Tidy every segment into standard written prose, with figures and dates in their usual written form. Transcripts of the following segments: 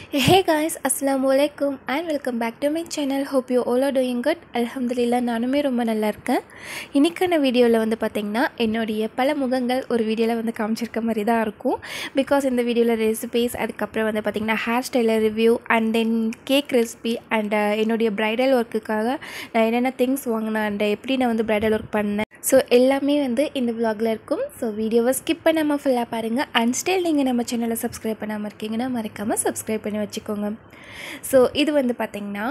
Hey guys, Assalamualaikum and welcome back to my channel. Hope you all are doing good. Alhamdulillah நானுமே ரொம்ப நல்லா இருக்கேன். இன்னைக்கான வீடியோவில் வந்து பார்த்திங்கன்னா என்னுடைய பல முகங்கள் ஒரு வீடியோவில் வந்து காமிச்சிருக்க மாதிரி தான் இருக்கும். பிகாஸ் இந்த வீடியோவில் ரெசிபீஸ், அதுக்கப்புறம் வந்து பார்த்திங்கன்னா hair styler review and then cake recipe and என்னுடைய ப்ரைடல் ஒர்க்குக்காக நான் என்னென்ன திங்ஸ் வாங்கினேன் அண்ட் எப்படி நான் வந்து ப்ரைடல் ஒர்க் பண்ணேன், ஸோ எல்லாமே வந்து இந்த vlogல இருக்கும். ஸோ வீடியோவை ஸ்கிப் பண்ணாமல் ஃபுல்லாக பாருங்கள். அண்ட் ஸ்டில் நீங்கள் நம்ம சேனலை சப்ஸ்கிரைப் பண்ணாமல் இருக்கீங்கன்னா மறக்காமல் சப்ஸ்கிரைப் பண்ணி வச்சுக்கோங்க. ஸோ இது வந்து பார்த்திங்கன்னா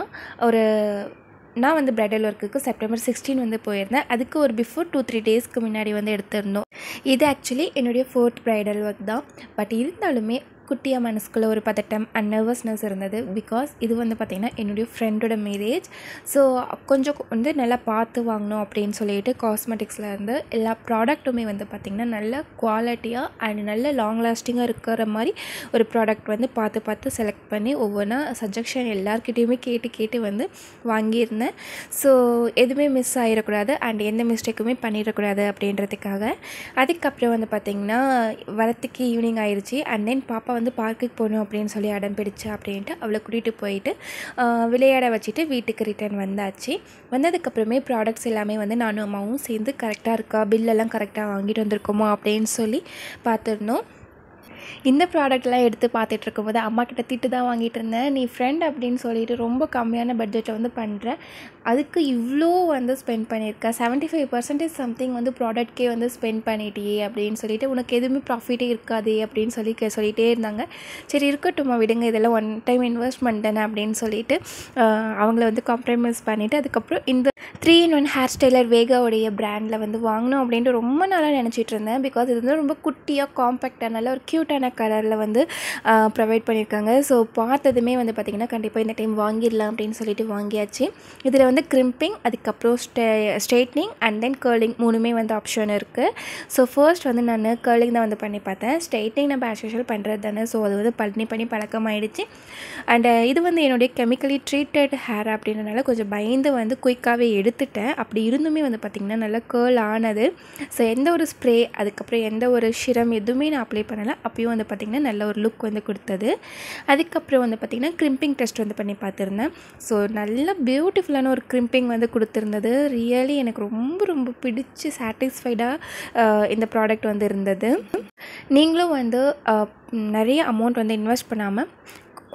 நான் வந்து ப்ரைடல் ஒர்க்குக்கு செப்டம்பர் 16 வந்து போயிருந்தேன். அதுக்கு ஒரு பிஃபோர் 2-3 டேஸ்க்கு முன்னாடி வந்து எடுத்திருந்தோம். இது ஆக்சுவலி என்னுடைய 4th ப்ரைடல் ஒர்க் தான். பட் இருந்தாலுமே குட்டியாக மனசுக்குள்ளே ஒரு பதட்டம் அண்ட் நர்வஸ்னஸ் இருந்தது. பிகாஸ் இது வந்து பார்த்திங்கன்னா என்னுடைய ஃப்ரெண்டோட மேரேஜ். ஸோ கொஞ்சம் வந்து நல்லா பார்த்து வாங்கணும் அப்படின்னு சொல்லிட்டு காஸ்மெட்டிக்ஸில் இருந்து எல்லா ப்ராடக்ட்டுமே வந்து பார்த்திங்கன்னா நல்ல குவாலிட்டியாக அண்ட் நல்ல லாங் லாஸ்டிங்காக இருக்கிற மாதிரி ஒரு ப்ராடக்ட் வந்து பார்த்து செலக்ட் பண்ணி ஒவ்வொன்றா சஜஷன் எல்லாருக்கிட்டேயுமே கேட்டு வந்து வாங்கியிருந்தேன். ஸோ எதுவுமே மிஸ் ஆகிடக்கூடாது அண்ட் எந்த மிஸ்டேக்குமே பண்ணிடக்கூடாது அப்படின்றதுக்காக. அதுக்கப்புறம் வந்து பார்த்திங்கன்னா வரத்துக்கு ஈவினிங் ஆயிடுச்சு. அண்ட் தென் பாப்பா வந்து பார்க்குக்கு போகணும் அப்படின்னு சொல்லி அடம் பிடிச்சா அப்படின்ட்டு அவளை கூட்டிகிட்டு போயிட்டு விளையாட வச்சுட்டு வீட்டுக்கு ரிட்டர்ன் வந்தாச்சு. வந்ததுக்கப்புறமே ப்ராடக்ட்ஸ் எல்லாமே வந்து நானும் அம்மாவும் சேர்ந்து கரெக்டாக இருக்கா, பில்லெல்லாம் கரெக்டாக வாங்கிட்டு வந்திருக்கோமோ அப்படின்னு சொல்லி பார்த்துருந்தோம். இந்த ப்ராடக்ட்லாம் எடுத்து பார்த்துட்டு இருக்கும்போது அம்மா கிட்ட திட்டு தான் வாங்கிட்டு இருந்தேன். நீ ஃப்ரெண்ட் அப்படின்னு சொல்லிட்டு ரொம்ப கம்மியான பட்ஜெட்டை வந்து பண்ணுற, அதுக்கு இவ்வளோ வந்து ஸ்பெண்ட் பண்ணியிருக்க, 75% சம்திங் வந்து ப்ராடக்ட்கே வந்து ஸ்பெண்ட் பண்ணிட்டியே அப்படின்னு சொல்லிட்டு உனக்கு எதுவுமே ப்ராஃபிட்டே இருக்காதே அப்படின்னு சொல்லிகிட்டே இருந்தாங்க. சரி இருக்கட்டும்மா விடுங்க, இதெல்லாம் ஒன் டைம் இன்வெஸ்ட்மெண்ட் தானே அப்படின்னு சொல்லிட்டு அவங்கள வந்து காம்ப்ரமைஸ் பண்ணிவிட்டு அதுக்கப்புறம் இந்த 3-in-1 ஹேர் ஸ்டைலர் வேகாவுடைய பிராண்டில் வந்து வாங்கணும் அப்படின்ட்டு ரொம்ப நாளாக நினச்சிட்டு இருந்தேன். பிகாஸ் இது வந்து ரொம்ப குட்டியாக காம்பேக்டாக நல்ல ஒரு க்யூட்டான கலரில் வந்து ப்ரொவைட் பண்ணியிருக்காங்க. ஸோ பார்த்ததுமே வந்து பார்த்திங்கன்னா கண்டிப்பாக இந்த டைம் வாங்கிடலாம் அப்படின்னு சொல்லிட்டு வாங்கியாச்சு. இதில் வந்து கிரிம்பிங், அதுக்கப்புறம் ஸ்ட்ரெயிட்னிங் அண்ட் தென் கேர்லிங் மூணுமே வந்து ஆப்ஷன் இருக்குது. ஸோ ஃபர்ஸ்ட் வந்து நான் கேர்லிங் தான் வந்து பண்ணி பார்த்தேன். ஸ்ட்ரெயிட்னிங் நம்ம ஆஸ் யூஷுவல் பண்ணுறது தானே, ஸோ அது வந்து பண்ணி பழக்கமாயிடுச்சு. அண்ட் இது வந்து என்னுடைய கெமிக்கலி ட்ரீட்டட் ஹேர் அப்படின்றனால கொஞ்சம் பயந்து வந்து குயிக்காகவே எடுத்துட்டேன். அப்படி இருந்துமே வந்து பார்த்திங்கன்னா நல்லா கேர்ள் ஆனது. ஸோ எந்த ஒரு ஸ்ப்ரே அதுக்கப்புறம் எந்த ஒரு ஷிரம் எதுவுமே நான் அப்ளை பண்ணலை. அப்பயும் வந்து பார்த்திங்கன்னா நல்ல ஒரு லுக் வந்து கொடுத்தது. அதுக்கப்புறம் வந்து பார்த்திங்கன்னா கிரிம்பிங் டெஸ்ட் வந்து பண்ணி பார்த்துருந்தேன். ஸோ நல்ல பியூட்டிஃபுல்லான ஒரு கிரிம்பிங் வந்து கொடுத்துருந்தது. ரியலி எனக்கு ரொம்ப பிடிச்சி சாட்டிஸ்ஃபைடாக இந்த ப்ராடக்ட் வந்து இருந்தது. நீங்களும் வந்து நிறைய அமௌண்ட் வந்து இன்வெஸ்ட் பண்ணாமல்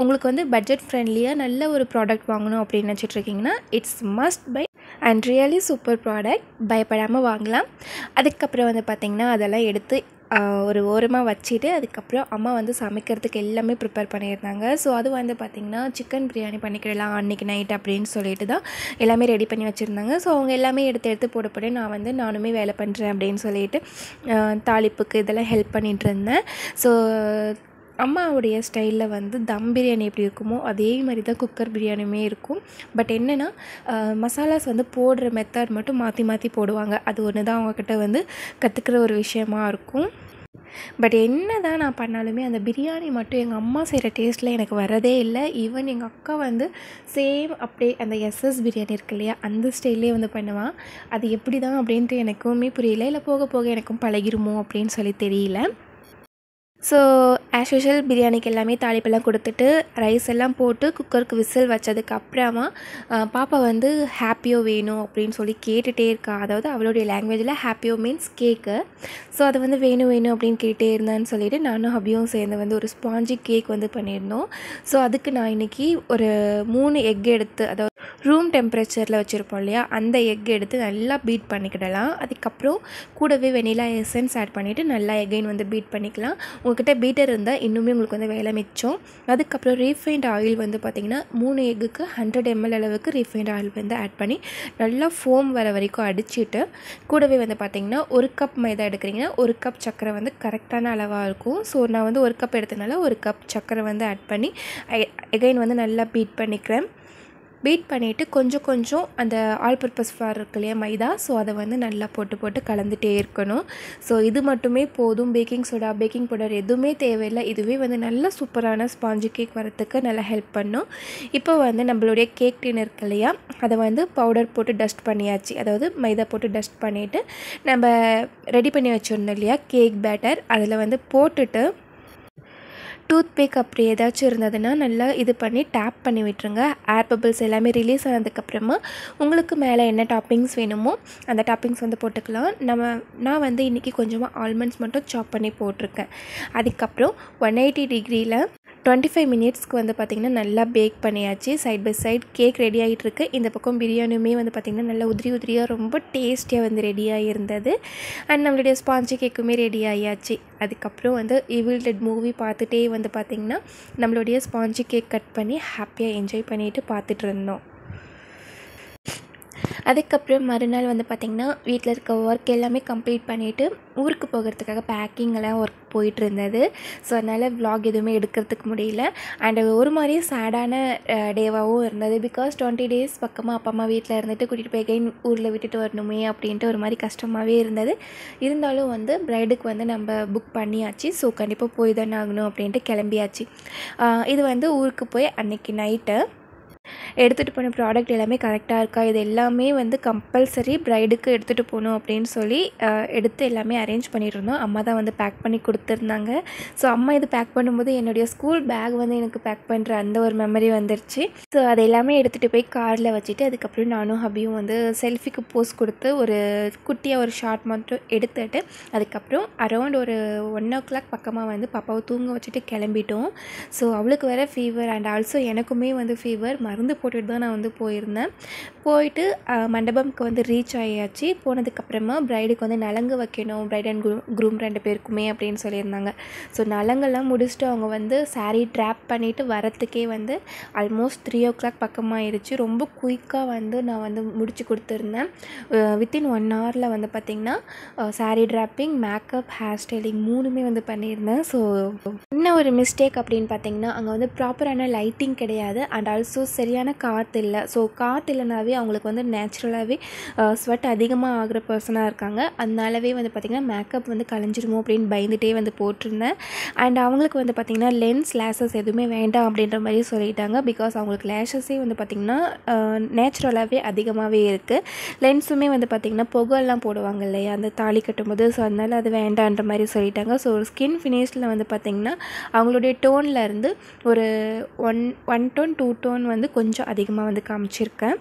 உங்களுக்கு வந்து பட்ஜெட் ஃப்ரெண்ட்லியாக நல்ல ஒரு ப்ராடக்ட் வாங்கணும் அப்படின்னு நினச்சிட்ருக்கீங்கன்னா it's must buy and really super product. பயப்படாமல் வாங்கலாம். அதுக்கப்புறம் வந்து பார்த்திங்கன்னா அதெல்லாம் எடுத்து ஒரு ஓரமாக வச்சுட்டு அதுக்கப்புறம் அம்மா வந்து சமைக்கிறதுக்கு எல்லாமே ப்ரிப்பேர் பண்ணியிருந்தாங்க. ஸோ அது வந்து பார்த்திங்கன்னா சிக்கன் பிரியாணி பண்ணிக்கிடலாம் அன்றைக்கி நைட் அப்படின்னு சொல்லிட்டு தான் எல்லாமே ரெடி பண்ணி வச்சுருந்தாங்க. ஸோ அவங்க எல்லாமே எடுத்து போட நானுமே வேலை பண்ணுறேன் அப்படின்னு சொல்லிட்டு தாளிப்புக்கு இதெல்லாம் ஹெல்ப் பண்ணிகிட்டு இருந்தேன். ஸோ அம்மாவுடைய ஸ்டைலில் வந்து தம் பிரியாணி எப்படி இருக்குமோ அதே மாதிரி தான் குக்கர் பிரியாணியுமே இருக்கும். பட் என்னென்னா மசாலாஸ் வந்து போடுற மெத்தட் மட்டும் மாற்றி போடுவாங்க. அது ஒன்று தான் அவங்கக்கிட்ட வந்து கற்றுக்கிற ஒரு விஷயமா இருக்கும். பட் என்ன தான் நான் பண்ணாலுமே அந்த பிரியாணி மட்டும் எங்கள் அம்மா செய்கிற டேஸ்ட்டில் எனக்கு வரதே இல்லை. ஈவன் எங்கள் அக்கா வந்து சேம் அப்படியே அந்த எஸ்எஸ் பிரியாணி இருக்கு இல்லையா, அந்த ஸ்டைல்லே வந்து பண்ணுவான். அது எப்படி தான் அப்படின்ட்டு எனக்குமே புரியல. இல்லை போக எனக்கும் பழகிருமோ அப்படின்னு சொல்லி தெரியல. ஸோ ஆஸ் யூஷுவல் பிரியாணிக்கு எல்லாமே தாளிப்பெல்லாம் கொடுத்துட்டு ரைஸ் எல்லாம் போட்டு குக்கருக்கு விசில் வச்சதுக்கப்புறமா பாப்பா வந்து ஹாப்பியோ வேணும் அப்படின்னு சொல்லி கேட்டுகிட்டே இருக்கா. அதாவது அவளுடைய லாங்குவேஜில் ஹாப்பியோ மீன்ஸ் கேக்கு. ஸோ அது வந்து வேணும் அப்படின்னு கேட்டே இருந்தேன்னு சொல்லிவிட்டு நானும் ஹபியும் சேர்ந்து வந்து ஒரு ஸ்பாஞ்சி கேக் வந்து பண்ணியிருந்தோம். ஸோ அதுக்கு நான் இன்றைக்கி ஒரு 3 எக் எடுத்து, அதாவது ரூம் டெம்பரேச்சரில் வச்சுருப்போம் இல்லையா, அந்த எக் எடுத்து நல்லா பீட் பண்ணிக்கிடலாம். அதுக்கப்புறம் கூடவே வெனிலா எசன்ஸ் ஆட் பண்ணிவிட்டு நல்லா எகைன் வந்து பீட் பண்ணிக்கலாம். உங்கள்கிட்ட பீட்டர் இருந்தால் இன்னுமே உங்களுக்கு வந்து வேலை மிச்சம். அதுக்கப்புறம் ரீஃபைண்ட் ஆயில் வந்து பார்த்திங்கன்னா 3 எக்குக்கு 100 ml அளவுக்கு ரீஃபைண்ட் ஆயில் வந்து ஆட் பண்ணி நல்லா ஃபோம் வர வரைக்கும் அடிச்சுட்டு கூடவே வந்து பார்த்திங்கன்னா 1 கப் மைதா எடுக்கிறீங்கன்னா 1 கப் சர்க்கரை வந்து கரெக்டான அளவாக இருக்கும். ஸோ நான் வந்து 1 கப் எடுத்தனால 1 கப் சர்க்கரை வந்து ஆட் பண்ணி எகைன் வந்து நல்லா பீட் பண்ணிக்கிறேன். பீட் பண்ணிவிட்டு கொஞ்சம் அந்த ஆல் பர்பஸ் ஃப்ளார் இருக்கு இல்லையா, மைதா, ஸோ அதை வந்து நல்லா போட்டு கலந்துகிட்டே இருக்கணும். ஸோ இது மட்டுமே போதும். பேக்கிங் சோடா, பேக்கிங் பவுடர் எதுவுமே தேவையில்லை. இதுவே வந்து நல்ல சூப்பரான ஸ்பாஞ்சி கேக் வரத்துக்கு நல்லா ஹெல்ப் பண்ணும். இப்போ வந்து நம்மளுடைய கேக் டின் இருக்கு இல்லையா, அதை வந்து பவுடர் போட்டு டஸ்ட் பண்ணியாச்சு. அதாவது மைதா போட்டு டஸ்ட் பண்ணிவிட்டு நம்ம ரெடி பண்ணி வச்சுருந்தோம் இல்லையா கேக் பேட்டர், அதில் வந்து போட்டுட்டு டூத் பிக் அப்படி ஏதாச்சும் இருந்ததுன்னா நல்லா இது பண்ணி டேப் பண்ணி விட்டுருங்க. ஏர் பபிள்ஸ் எல்லாமே ரிலீஸ் ஆனதுக்கப்புறமா உங்களுக்கு மேலே என்ன டாப்பிங்ஸ் வேணுமோ அந்த டாப்பிங்ஸ் வந்து போட்டுக்கலாம். நான் வந்து இன்றைக்கி கொஞ்சமாக ஆல்மண்ட்ஸ் மட்டும் சாப் பண்ணி போட்டிருக்கேன். அதுக்கப்புறம் 180 டிகிரியில் 25 மினிட்ஸ்க்கு வந்து பார்த்திங்கன்னா நல்லா பேக் பண்ணியாச்சு. Side by side cake ready ஆகிட்டுருக்கு. இந்த பக்கம் பிரியாணியுமே வந்து பார்த்திங்கன்னா நல்லா உதிரியாக ரொம்ப டேஸ்டியாக வந்து ரெடியாக இருந்தது. அண்ட் நம்மளுடைய ஸ்பாஞ்சி கேக்குமே ரெடி ஆகியாச்சு. அதுக்கப்புறம் வந்து ஈவில் டெட் மூவி பார்த்துட்டே வந்து பார்த்திங்கன்னா நம்மளுடைய ஸ்பாஞ்சி கேக் கட் பண்ணி ஹாப்பியாக என்ஜாய் பண்ணிவிட்டு பார்த்துட்டு இருந்தோம். அதுக்கப்புறம் மறுநாள் வந்து பார்த்திங்கன்னா வீட்டில் இருக்க ஒர்க் எல்லாமே கம்ப்ளீட் பண்ணிவிட்டு ஊருக்கு போகிறதுக்காக பேக்கிங்கெல்லாம் ஒர்க் போயிட்டு இருந்தது. ஸோ அதனால் விலாக் எதுவுமே எடுக்கிறதுக்கு முடியல. அண்ட் ஒரு மாதிரி சேடான டேவாகவும் இருந்தது. பிகாஸ் 20 டேஸ் பக்கமாக அப்பா அம்மா வீட்டில் இருந்துட்டு கூட்டிகிட்டு போய் எகைன் ஊரில் விட்டுட்டு வரணுமே அப்படின்ட்டு ஒரு மாதிரி கஷ்டமாகவே இருந்தது. இருந்தாலும் வந்து ப்ரைடுக்கு வந்து நம்ம புக் பண்ணியாச்சு. ஸோ கண்டிப்பாக போய் தானே ஆகணும் அப்படின்ட்டு கிளம்பியாச்சு. இது வந்து ஊருக்கு போய் அன்றைக்கி நைட்டு எடுத்துகிட்டு போன ப்ராடக்ட் எல்லாமே கரெக்டாக இருக்கா, இது எல்லாமே வந்து கம்பல்சரி ப்ரைடுக்கு எடுத்துகிட்டு போகணும் அப்படின்னு சொல்லி எடுத்து எல்லாமே அரேஞ்ச் பண்ணியிருந்தோம். அம்மா தான் வந்து பேக் பண்ணி கொடுத்துருந்தாங்க. ஸோ அம்மா இது பேக் பண்ணும்போது என்னுடைய ஸ்கூல் பேக் வந்து எனக்கு பேக் பண்ணுற அந்த ஒரு மெமரி வந்துருச்சு. ஸோ அது எல்லாமே எடுத்துகிட்டு போய் காரில் வச்சுட்டு அதுக்கப்புறம் நானும் ஹபியும் வந்து செல்ஃபிக்கு போஸ்ட் கொடுத்து ஒரு குட்டியாக ஒரு ஷார்ட் மட்டும் எடுத்துகிட்டு அதுக்கப்புறம் அரௌண்ட் ஒரு 1 o'clock பக்கமாக வந்து பாப்பாவை தூங்க வச்சுட்டு கிளம்பிட்டோம். ஸோ அவளுக்கு வேறு ஃபீவர் அண்ட் ஆல்சோ எனக்குமே வந்து ஃபீவர். மருந்து போட்டுட்டு தான் நான் வந்து போயிருந்தேன். போயிட்டு மண்டபம்க்கு வந்து ரீச் ஆகியாச்சு. போனதுக்கப்புறமா ப்ரைடுக்கு வந்து நலங்கு வைக்கணும், ப்ரைட் அண்ட் க்ரூம் 2 பேருக்குமே அப்படின்னு சொல்லியிருந்தாங்க. ஸோ நலங்கெல்லாம் முடிச்சுட்டு அவங்க வந்து சாரீ ட்ராப் பண்ணிவிட்டு வரத்துக்கே வந்து ஆல்மோஸ்ட் 3 o'clock பக்கமாகிடுச்சு. ரொம்ப குயிக்காக வந்து நான் வந்து முடிச்சு கொடுத்துருந்தேன். வித்தின் 1 hourல வந்து பார்த்திங்கன்னா sari draping, makeup, hair styling 3மே வந்து பண்ணியிருந்தேன். ஸோ என்ன ஒரு மிஸ்டேக் அப்படின்னு பார்த்திங்கன்னா அங்கே வந்து ப்ராப்பரான லைட்டிங் கிடையாது. அண்ட் ஆல்சோ சரியான காற்று இல்லை. ஸோ காற்று இல்லைனாவே அவங்களுக்கு வந்து நேச்சுரலாகவே ஸ்வெட் அதிகமாக ஆகிற பர்சனாக இருக்காங்க. அதனாலவே வந்து பார்த்திங்கன்னா மேக்கப் வந்து கலைஞ்சிருமோ அப்படின்னு பயந்துகிட்டே வந்து போட்டிருந்தேன். அண்ட் அவங்களுக்கு வந்து பார்த்திங்கன்னா லென்ஸ், லேஷஸ் எதுவுமே வேண்டாம் அப்படின்ற மாதிரி சொல்லிட்டாங்க. பிகாஸ் அவங்களுக்கு லேஷஸே வந்து பார்த்திங்கன்னா நேச்சுரலாகவே அதிகமாகவே இருக்குது. லென்ஸுமே வந்து பார்த்திங்கன்னா புகைலாம் போடுவாங்க இல்லையா அந்த தாலி கட்டும்போது. ஸோ அதனால் அது வேண்டான்ற மாதிரி சொல்லிட்டாங்க. ஸோ ஒரு ஸ்கின் ஃபினிஷில் வந்து பார்த்திங்கன்னா அவங்களுடைய டோனில் இருந்து ஒரு 1 டோன் 2 டோன் வந்து கொஞ்சம் அதிகமாக வந்து காமிச்சிருக்கேன்.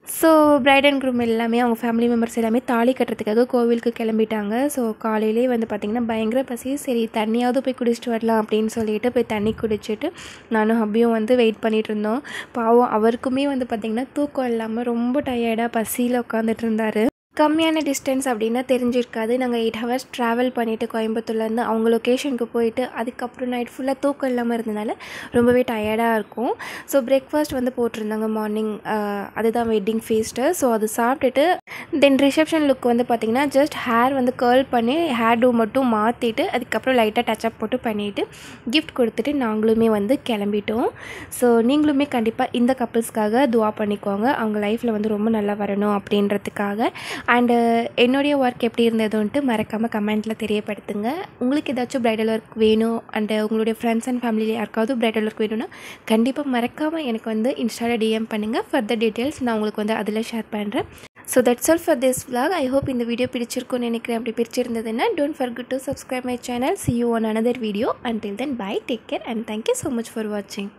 ஸோ ப்ரைட் அண்ட் க்ரூம் எல்லாமே அவங்க ஃபேமிலி மெம்பர்ஸ் எல்லாமே தாலி கட்டுறதுக்காக கோவிலுக்கு கிளம்பிட்டாங்க. ஸோ காலையிலே வந்து பார்த்திங்கன்னா பயங்கர பசி. சரி தண்ணியாவது போய் குடிச்சிட்டு வரலாம் அப்படின்னு சொல்லிட்டு போய் தண்ணி குடிச்சிட்டு நானும் ஹப்பியும் வந்து வெயிட் பண்ணிகிட்டு இருந்தோம். பாவம் அவருக்குமே வந்து பார்த்திங்கன்னா தூக்கம் இல்லாமல் ரொம்ப டயர்டாக பசியில் உட்காந்துட்டு இருந்தார். கம்மியான டிஸ்டன்ஸ் அப்படின்னா தெரிஞ்சிருக்காது. நாங்கள் 8 hours ட்ராவல் பண்ணிவிட்டு கோயம்புத்தூர்லேருந்து அவங்க லொக்கேஷனுக்கு போயிட்டு அதுக்கப்புறம் நைட் ஃபுல்லாக தூக்கம் இல்லாமல் இருந்ததுனால ரொம்பவே டயர்டாக இருக்கும். ஸோ பிரேக்ஃபாஸ்ட் வந்து போட்டிருந்தாங்க மார்னிங். அதுதான் வெட்டிங் ஃபீஸ்ட்டு. ஸோ அது சாப்பிட்டுட்டு தென் ரிசப்ஷன் லுக் வந்து பார்த்திங்கன்னா ஜஸ்ட் ஹேர் வந்து கேர்ள் பண்ணி ஹேர் டூ மட்டும் மாற்றிட்டு அதுக்கப்புறம் லைட்டாக டச்சப் போட்டு பண்ணிவிட்டு கிஃப்ட் கொடுத்துட்டு நாங்களுமே வந்து கிளம்பிட்டோம். ஸோ நீங்களுமே கண்டிப்பாக இந்த கப்புள்ஸ்க்காக துவா பண்ணிக்கோங்க. அவங்க லைஃப்பில் வந்து ரொம்ப நல்லா வரணும் அப்படின்றதுக்காக. அண்டு என்னுடைய ஒர்க் எப்படி இருந்ததுன்ட்டு மறக்காமல் கமெண்ட்டில் தெரியப்படுத்துங்க. உங்களுக்கு ஏதாச்சும் ப்ரைடல் ஒர்க் வேணும் அண்டு உங்களுடைய ஃப்ரெண்ட்ஸ் அண்ட் ஃபேமிலியில் யாருக்காவது ப்ரைடல் ஒர்க் வேணும்னா கண்டிப்பாக மறக்காமல் எனக்கு வந்து இன்ஸ்டாவில் டிஎம் பண்ணுங்கள். ஃபர்தர் டீட்டெயில்ஸ் நான் உங்களுக்கு வந்து அதில் ஷேர் பண்ணுறேன். So that's all for this vlog. I hope இந்த வீடியோ பிடிச்சிருக்கும்னு நினைக்கிறேன். அப்படி பிடிச்சிருந்ததுன்னா don't forget to subscribe my channel. See you on another video. Until then, bye, take care and thank you so much for watching.